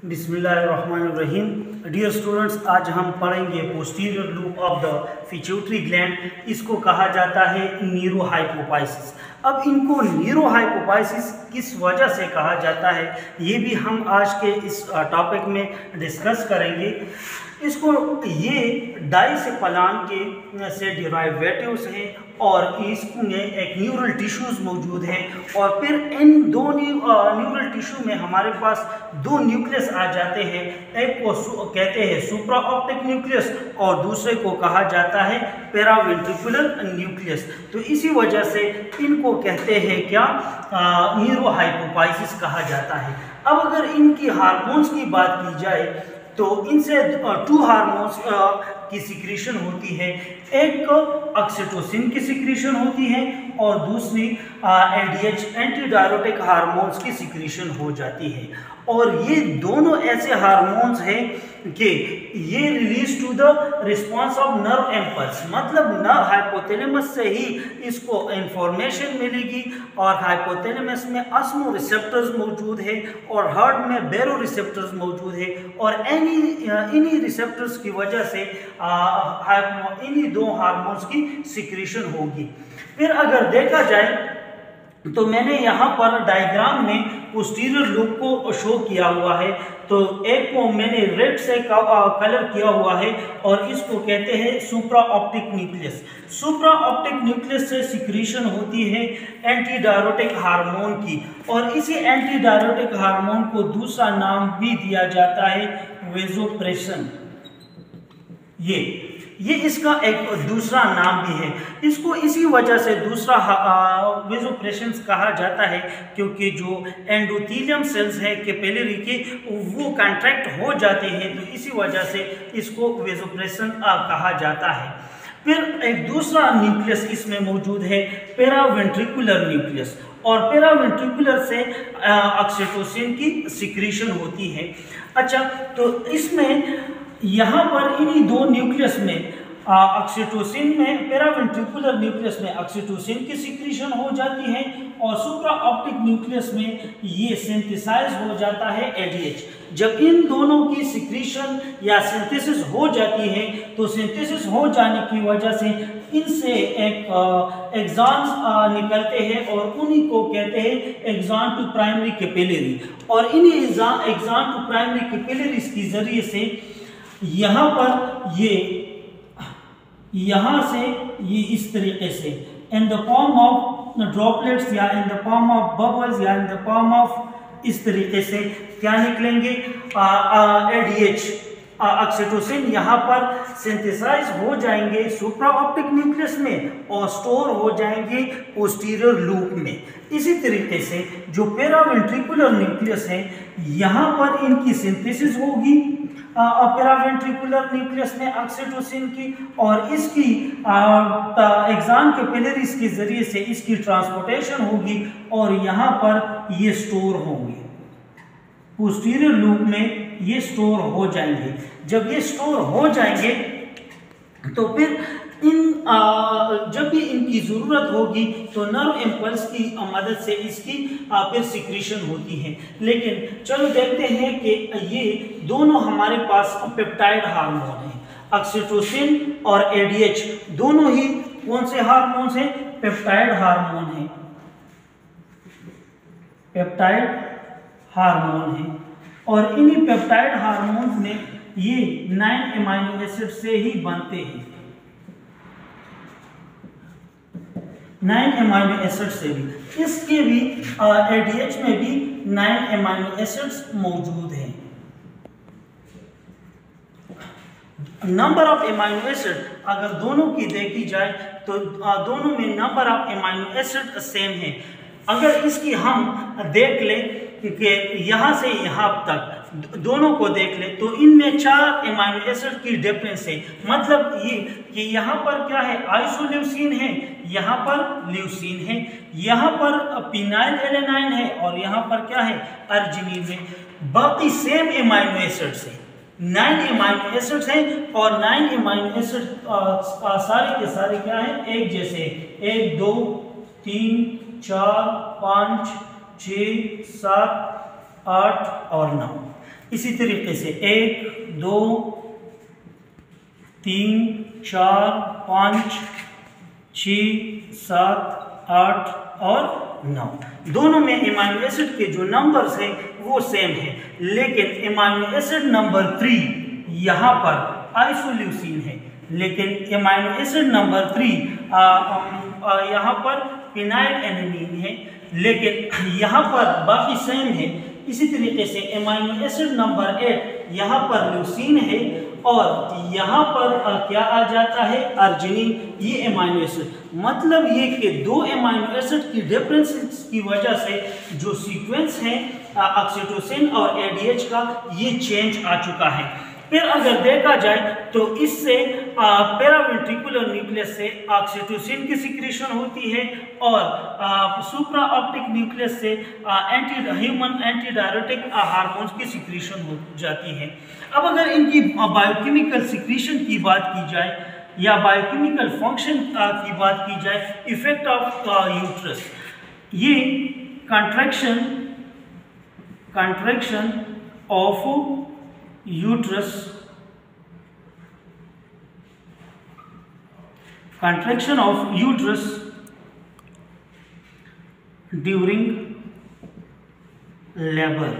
बिस्मिल्लाहिर्रहमानिर्रहीम। Dear students, आज हम पढ़ेंगे posterior loop of the pituitary gland. इसको कहा जाता है न्यूरोहाइपोपाइसिस। अब इनको न्यूरोहाइपोपाइसिस किस वजह से कहा जाता है, ये भी हम आज के इस टॉपिक में डिस्कस करेंगे। इसको ये डाइसेफलान के से डिराइवेटिव्स हैं और इसमें एक न्यूरल टिश्यूज़ मौजूद हैं और फिर इन दो न्यूरल टिश्यू में हमारे पास दो न्यूक्लियस आ जाते हैं। एक को कहते हैं सुप्रा ऑप्टिक न्यूक्लियस और दूसरे को कहा जाता है पेरावेंट्रिकुलर न्यूक्लियस। तो इसी वजह से इनको कहते हैं क्या, न्यूरोहाइपोपाइसिस कहा जाता है। अब अगर इनकी हार्मोन्स की बात की जाए तो इनसे टू हार्मोन्स की सिक्रीशन होती है। एक ऑक्सीटोसिन की सिक्रीशन होती है और दूसरी एडीएच एंटी डायरोटिक हार्मोन्स की सिक्रीशन हो जाती है। और ये दोनों ऐसे हार्मोन्स हैं कि ये release to the response of nerve impulse, मतलब नर्व हाइपोथैलेमस से ही इसको इंफॉर्मेशन मिलेगी। और हाइपोथैलेमस में ऑस्मो रिसेप्टर्स मौजूद है और हार्ट में बैरो रिसेप्टर्स मौजूद है और इन्हीं रिसेप्टर्स की वजह से इन्हीं दो हार्मोन्स की सिक्रीशन होगी। फिर अगर देखा जाए तो मैंने यहाँ पर डायग्राम में पोस्टीरियर लूप को शो किया हुआ है। तो एक को मैंने रेड से कलर किया हुआ है और इसको कहते हैं सुप्रा ऑप्टिक न्यूक्लियस। सुप्रा ऑप्टिक न्यूक्लियस से सिक्रीशन होती है एंटी डायरोटिक हार्मोन की और इसी एंटी डायरोटिक हार्मोन को दूसरा नाम भी दिया जाता है वेसोप्रेशन। ये इसका एक दूसरा नाम भी है। इसको इसी वजह से दूसरा वेसोप्रेशन कहा जाता है क्योंकि जो एंडोथेलियम सेल्स हैं कैपिलरी के वो कॉन्ट्रैक्ट हो जाते हैं, तो इसी वजह से इसको वेसोप्रेशन कहा जाता है। फिर एक दूसरा न्यूक्लियस इसमें मौजूद है पेरावेंट्रिकुलर न्यूक्लियस और पेरावेंट्रिकुलर से ऑक्सीटोसिन की सिक्रीशन होती है। अच्छा, तो इसमें यहाँ पर इन्हीं दो न्यूक्लियस में ऑक्सीटोसिन में पेरावेंट्रिकुलर न्यूक्लियस में ऑक्सीटोसिन की सिक्रीशन हो जाती है और सुप्रा ऑप्टिक न्यूक्लियस में ये सिंथेसाइज हो जाता है एडीएच। जब इन दोनों की सिक्रीशन या सिंथेसिस हो जाती है तो सिंथेसिस हो जाने की वजह से इनसे एक एक्सॉन्स निकलते हैं और उन्हीं को कहते हैं एक्सॉन टू प्राइमरी कैपिलरी। और इन्हीं एक्सॉन टू प्राइमरी कैपिलरीज के जरिए से यहाँ पर यहाँ से ये इस तरीके से in the form of droplets या in the form of bubbles या इन द फॉर्म ऑफ इस तरीके से क्या निकलेंगे, एडीएच ऑक्सीटोसिन यहाँ पर सिंथेसाइज हो जाएंगे सुप्रा ऑप्टिक न्यूक्लियस में और स्टोर हो जाएंगे पोस्टीरियर लूप में। इसी तरीके से जो पेरावेंट्रिकुलर न्यूक्लियस है यहाँ पर इनकी सिंथेसिस होगी पेरावेंट्रिकुलर न्यूक्लियस में ऑक्सीटोसिन की और इसकी एक्सॉन कैपिलरीज के जरिए से इसकी ट्रांसपोर्टेशन होगी और यहाँ पर ये स्टोर होंगे पोस्टीरियर लूप में, ये स्टोर हो जाएंगे। जब ये स्टोर हो जाएंगे तो फिर जब भी इनकी ज़रूरत होगी तो नर्व इम्पल्स की मदद से इसकी फिर सिक्रीशन होती है। लेकिन चलो देखते हैं कि ये दोनों हमारे पास पेप्टाइड हार्मोन हैं, ऑक्सीटोसिन और एडीएच दोनों ही कौन से हार्मोन्स हैं, पेप्टाइड हार्मोन हैं, पेप्टाइड हार्मोन है। और इन्हीं पेप्टाइड हार्मोन्स में ये 9 एमाइनो एसिड से ही बनते हैं, 9 एमाइनो एसिड से भी। इसके भी एडीएच में भी 9 एमाइनो एसिड्स मौजूद हैं। नंबर ऑफ एमाइनो एसिड अगर दोनों की देखी जाए तो दोनों में number of amino acid same है। अगर इसकी हम देख लें कि यहाँ से यहाँ तक दोनों को देख ले तो इनमें 4 एमाइनो एसिड की डिफरेंस है। मतलब ये कि यहाँ पर क्या है, आइसोल्यूसिन है, यहाँ पर ल्यूसिन है, यहाँ पर फिनाइल एलेनाइन है और यहाँ पर क्या है, अर्जिनिन है। बाकी सेम एमाइनो एसिड्स है, 9 एमाइनो एसिड्स हैं और 9 एमाइनो एसिड सारे के सारे क्या है, एक जैसे 1 2 3 4 5 6 7 8 और 9। इसी तरीके से 1 2 3 4 5 6 7 8 और 9, दोनों में एमाइनो एसिड के जो नंबर्स हैं वो सेम है, लेकिन एमाइनो एसिड नंबर 3 यहाँ पर आइसोल्यूसिन है, लेकिन एमाइनो एसिड नंबर 3 यहाँ पर फिनाइल एलानिन है, लेकिन यहाँ पर बाकी सेम है। इसी तरीके से एमाइनो एसिड नंबर 8 यहाँ पर ल्यूसीन है और यहाँ पर क्या आ जाता है, अर्जिनिन, ये एमाइनो एसिड। मतलब ये कि दो एमाइनो एसिड की डिफरेंसेस की वजह से जो सीक्वेंस है ऑक्सीटोसिन और एडीएच का, ये चेंज आ चुका है। फिर अगर देखा जाए तो इससे पैरावेंट्रिकुलर न्यूक्लियस से ऑक्सीटोसिन की सिक्रीशन होती है और सुप्रा ऑप्टिक न्यूक्लियस से ह्यूमन एंटीडायरेटिक हार्मोन्स की सिक्रीशन हो जाती है। अब अगर इनकी बायोकेमिकल सिक्रीशन की बात की जाए या बायोकेमिकल फंक्शन की बात की जाए, इफेक्ट ऑफ यूट्रस, ये contraction of uterus, contraction of uterus during labor।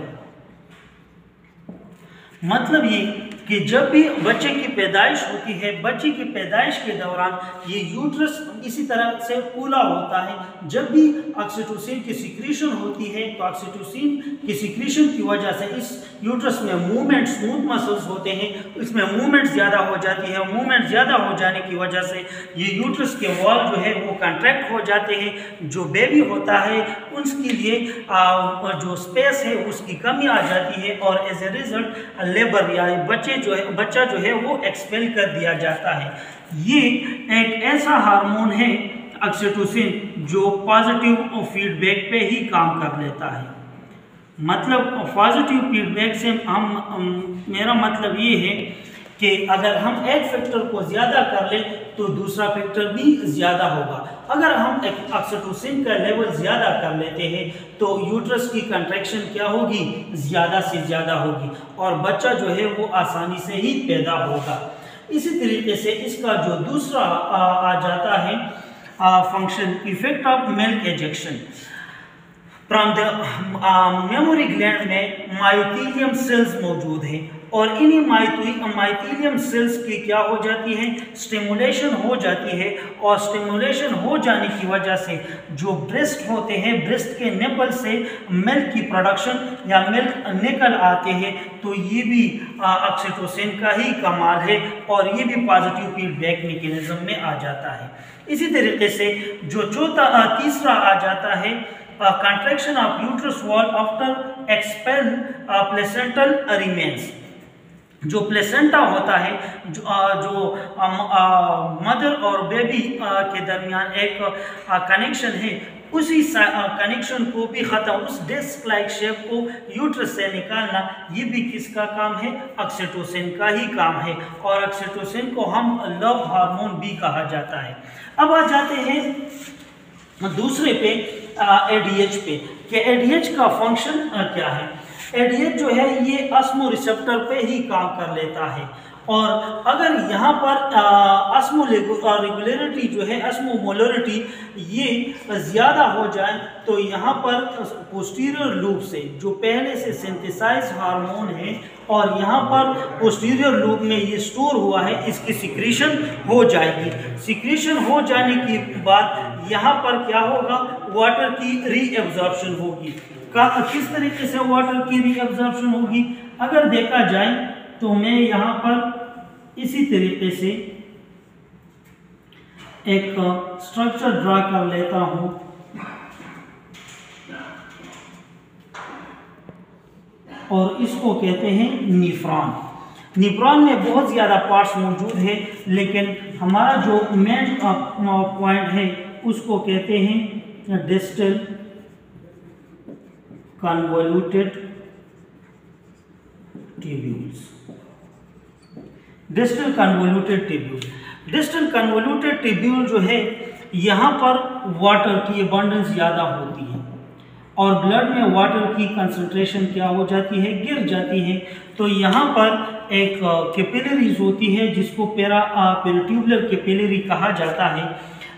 मतलब ये कि जब भी बच्चे की पैदाइश होती है, बच्चे की पैदाइश के दौरान ये यूट्रस इसी तरह से फूला होता है। जब भी ऑक्सीटोसिन की सिक्रीशन होती है तो ऑक्सीटोसिन की सिक्रीशन की वजह से इस यूट्रस में मूवमेंट, स्मूथ मसल्स होते हैं, इसमें मूवमेंट ज़्यादा हो जाती है। मूवमेंट ज़्यादा हो जाने की वजह से ये यूट्रस के वॉल जो है वो कंट्रैक्ट हो जाते हैं। जो बेबी होता है उसके लिए जो स्पेस है उसकी कमी आ जाती है और एज ए रिजल्ट लेबर या बच्चा जो है वो एक्सपेल कर दिया जाता है। ये एक ऐसा हार्मोन है ऑक्सीटोसिन जो पॉजिटिव फीडबैक पे ही काम कर लेता है। मतलब पॉजिटिव फीडबैक से मेरा मतलब ये है कि अगर हम एक फैक्टर को ज़्यादा कर लें तो दूसरा फैक्टर भी ज़्यादा होगा। अगर हम एक ऑक्सीटोसिन का लेवल ज़्यादा कर लेते हैं तो यूट्रस की कंट्रैक्शन क्या होगी, ज़्यादा से ज़्यादा होगी और बच्चा जो है वो आसानी से ही पैदा होगा। इसी तरीके से इसका जो दूसरा आ जाता है function, effect of milk ejection from the mammary gland में मायोथीलियम सेल्स मौजूद हैं और इन्हीं मायोथीलियम सेल्स की क्या हो जाती है, स्टिमुलेशन हो जाती है और स्टिमुलेशन हो जाने की वजह से जो ब्रेस्ट होते हैं, ब्रेस्ट के निपल से मिल्क की प्रोडक्शन या मिल्क निकल आते हैं। तो ये भी ऑक्सीटोसिन का ही कमाल है और ये भी पॉजिटिव फीडबैक मैकेनिज्म में आ जाता है। इसी तरीके से जो तीसरा आ जाता है contraction of uterus wall after expel placental remains। जो प्लेसेंटा होता है, जो मदर और बेबी के दरमियान एक कनेक्शन है, उसी कनेक्शन को भी ख़त्म, उस डिस्क लाइक शेप को यूट्रस से निकालना, ये भी किसका काम है, ऑक्सीटोसिन का ही काम है और ऑक्सीटोसिन को हम लव हार्मोन भी कहा जाता है। अब आ जाते हैं दूसरे पे एडीएच पे कि एडीएच का फंक्शन क्या है। एडीएच जो है ये ऑस्मो रिसेप्टर पे ही काम कर लेता है और अगर यहाँ पर ऑस्मो रेगुलरिटी जो है, ऑस्मोमोलरिटी ये ज़्यादा हो जाए तो यहाँ पर पोस्टीरियर लूप से जो पहले से सिंथेसाइज हार्मोन है और यहाँ पर पोस्टीरियर लूप में ये स्टोर हुआ है, इसकी सिक्रीशन हो जाएगी। सिक्रीशन हो जाने के बाद यहाँ पर क्या होगा, वाटर की रीएब्जॉर्प्शन होगी। किस तरीके से वाटर की रीएब्जॉर्प्शन होगी, अगर देखा जाए तो मैं यहाँ पर इसी तरीके से एक स्ट्रक्चर ड्रा कर लेता हूँ। और इसको कहते हैं नीफ्रॉन। नीफ्रॉन में बहुत ज़्यादा पार्ट्स मौजूद है, लेकिन हमारा जो मेन पॉइंट है उसको कहते हैं distal convoluted tubules. Distal convoluted tubule, distal convoluted tubule जो है यहाँ पर वाटर की अबंडेंस ज़्यादा होती है और ब्लड में वाटर की कंसंट्रेशन क्या हो जाती है, गिर जाती है। तो यहाँ पर एक कैपिलरीज होती है जिसको पेरिट्यूबुलर कैपिलरी कहा जाता है।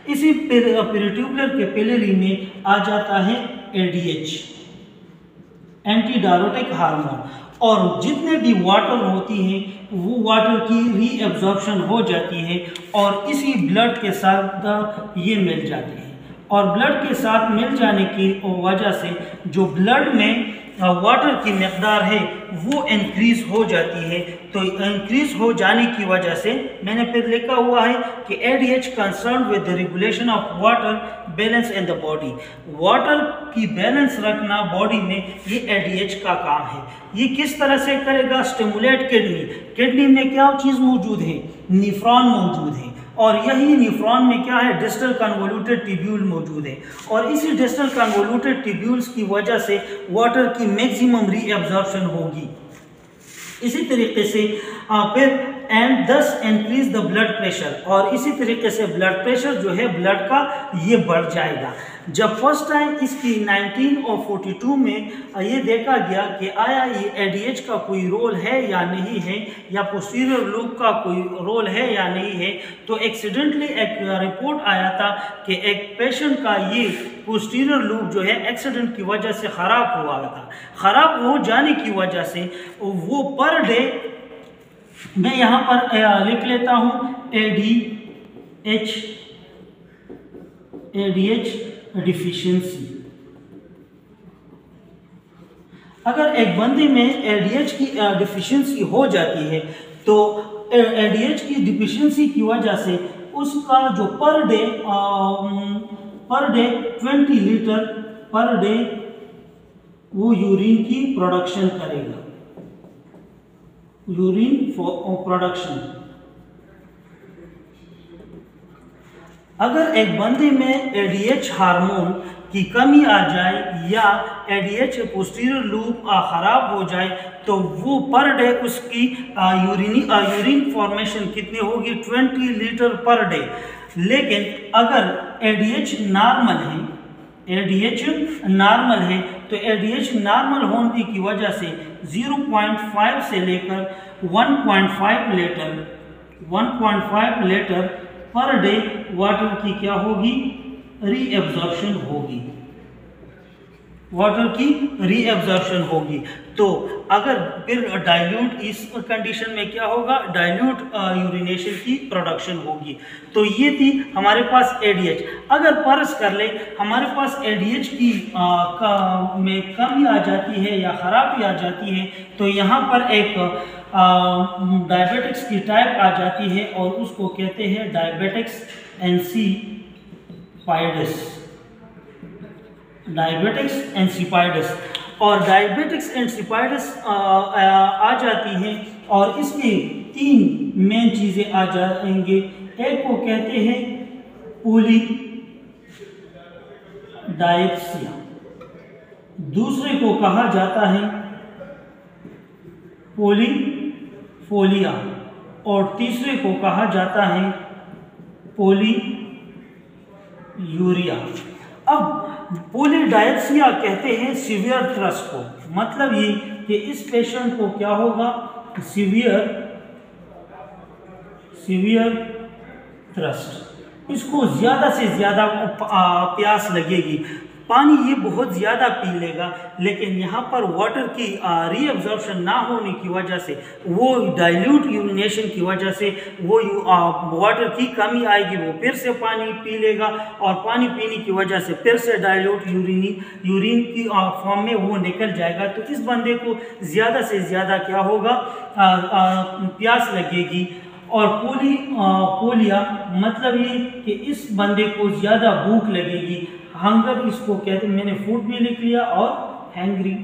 इसी पेरिट्यूबुलर कैपिलरी में आ जाता है ADH, एंटी डायरेटिक हार्मोन, और जितने भी वाटर होती है वो वाटर की रीएब्जॉर्प्शन हो जाती है और इसी ब्लड के साथ ये मिल जाती है। और ब्लड के साथ मिल जाने की वजह से जो ब्लड में वाटर की मकदार है वो इंक्रीज हो जाती है। तो इंक्रीज हो जाने की वजह से मैंने फिर लिखा हुआ है कि ADH concern with the regulation of water balance in the body. Water की बैलेंस रखना बॉडी में ये ADH का काम है। ये किस तरह से करेगा? Stimulate kidney. किडनी में क्या चीज़ मौजूद है? निफ्रॉन मौजूद है, और यही निफ्रॉन में क्या है? डिस्टल कन्वोल्यूटेड ट्यूब्यूल मौजूद है, और इसी डिस्टल कन्वोल्यूटेड ट्यूब्यूल्स की वजह से वाटर की मैक्सिमम रीएब्जॉर्प्शन होगी। इसी तरीके से फिर एंड दस इंक्रीज द ब्लड प्रेशर, और इसी तरीके से ब्लड प्रेशर जो है ब्लड का ये बढ़ जाएगा। जब फर्स्ट टाइम इसकी 1942 में ये देखा गया कि आया ये ADH का कोई रोल है या नहीं है, या पोस्टीरियर लूप का कोई रोल है या नहीं है, तो एक्सीडेंटली एक रिपोर्ट आया था कि एक पेशेंट का ये पोस्टीरियर लूप जो है एक्सीडेंट की वजह से ख़राब हुआ था। ख़राब हो जाने की वजह से वो पर डे, मैं यहाँ पर लिख लेता हूँ ADH डिफिशियंसी। अगर एक बंदे में ADH की डिफिशियंसी हो जाती है तो ADH की डिफिशियंसी की वजह से उसका जो per day 20 litre per day वो यूरिन की प्रोडक्शन करेगा, यूरिन प्रोडक्शन। अगर एक बंदे में ADH हार्मोन की कमी आ जाए या ADH पोस्टीरियर लूप ख़राब हो जाए तो वो पर डे उसकी यूरिन फॉर्मेशन कितनी होगी? 20 लीटर पर डे। लेकिन अगर ADH नॉर्मल है तो ADH नॉर्मल होने की वजह से 0.5 से लेकर 1.5 लीटर पर डे वाटर की क्या होगी? रीएब्जॉर्प्शन होगी, वाटर की रीएब्जॉर्प्शन होगी। तो अगर फिर डाइल्यूट, इस कंडीशन में क्या होगा? डाइल्यूट यूरिनेशन की प्रोडक्शन होगी। तो ये थी हमारे पास ADH। अगर फर्ज कर ले हमारे पास ADH की में कमी आ जाती है या ख़राबी आ जाती है तो यहाँ पर एक डायबिटिक्स की टाइप आ जाती है और उसको कहते हैं डायबिटिक्स इंसिपाइडस। डायबिटिक्स इंसिपाइडस और डायबिटिक्स इंसिपाइडस आ जाती हैं और इसमें 3 मेन चीज़ें आ जाएंगे। एक को कहते हैं पॉलीडायप्सिया, दूसरे को कहा जाता है पॉलीफोलिया और तीसरे को कहा जाता है पॉलीयूरिया। अब पॉलीडायप्सिया कहते हैं सीवियर थ्रस्ट को, मतलब ये कि इस पेशेंट को क्या होगा? सीवियर थ्रस्ट, इसको ज़्यादा से ज़्यादा प्यास लगेगी, पानी ये बहुत ज़्यादा पी लेगा, लेकिन यहाँ पर वाटर की रीअब्जॉर्प्शन ना होने की वजह से, वो डाइल्यूट यूरिनेशन की वजह से वो वाटर की कमी आएगी, वो फिर से पानी पी लेगा और पानी पीने की वजह से फिर से डाइल्यूट यूरिन की फॉर्म में वो निकल जाएगा। तो इस बंदे को ज़्यादा से ज़्यादा क्या होगा? प्यास लगेगी। और पोलिया मतलब ये कि इस बंदे को ज़्यादा भूख लगेगी, हंगर इसको कहते हैं, मैंने फूड भी लिख लिया, और हैंग्री,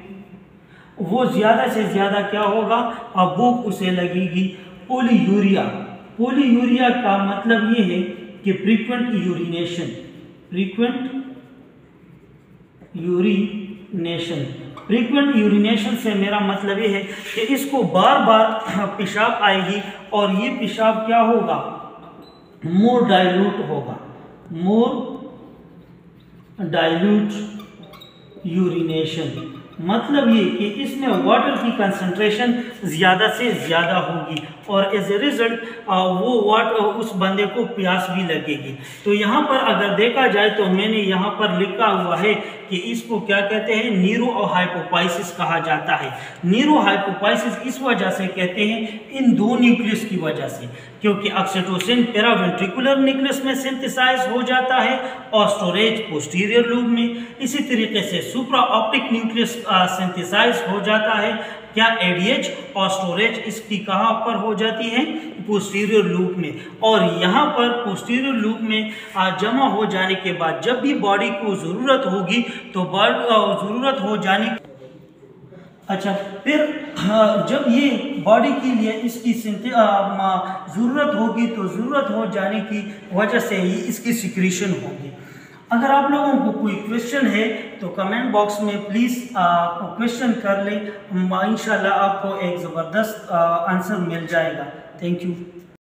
वो ज़्यादा से ज़्यादा क्या होगा? भूख उसे लगेगी। पोलीयूरिया, पोलीयूरिया का मतलब ये है कि फ्रीक्वेंट यूरिनेशन, फ्रीक्वेंट यूरिनेशन से मेरा मतलब ये है कि इसको बार बार पेशाब आएगी और ये पेशाब क्या होगा? मोर डाइल्यूट होगा, मोर डाइल्यूट यूरिनेशन, मतलब ये कि इसमें वाटर की कंसंट्रेशन ज़्यादा से ज़्यादा होगी और एज ए रिजल्ट वो वाटर उस बंदे को प्यास भी लगेगी। तो यहाँ पर अगर देखा जाए तो मैंने यहाँ पर लिखा हुआ है कि इसको क्या कहते हैं, नीरो हाइपोपाइसिस कहा जाता है। नीरो हाइपोपाइसिस इस वजह से कहते हैं इन दो न्यूक्लियस की वजह से, क्योंकि ऑक्सीटोसिन पेरावेंट्रिकुलर न्यूक्लियस में सिंथेसाइज हो जाता है और स्टोरेज पोस्टीरियर लूब में। इसी तरीके से सुप्रा ऑप्टिक न्यूक्लियस सिंथेसाइज हो जाता है क्या, एडीएच, और स्टोरेज इसकी कहाँ पर हो जाती है, पोस्टीरियर लूप में। और यहाँ पर पोस्टीरियर लूप में जमा हो जाने के बाद जब भी बॉडी को ज़रूरत होगी तो ज़रूरत हो जाने अच्छा फिर जब ये बॉडी के लिए इसकी ज़रूरत होगी तो ज़रूरत हो जाने की वजह से ही इसकी सिक्रीशन होगी। अगर आप लोगों को कोई क्वेश्चन है तो कमेंट बॉक्स में प्लीज़ क्वेश्चन कर लें, इंशाल्लाह आपको एक ज़बरदस्त आंसर मिल जाएगा। Thank you.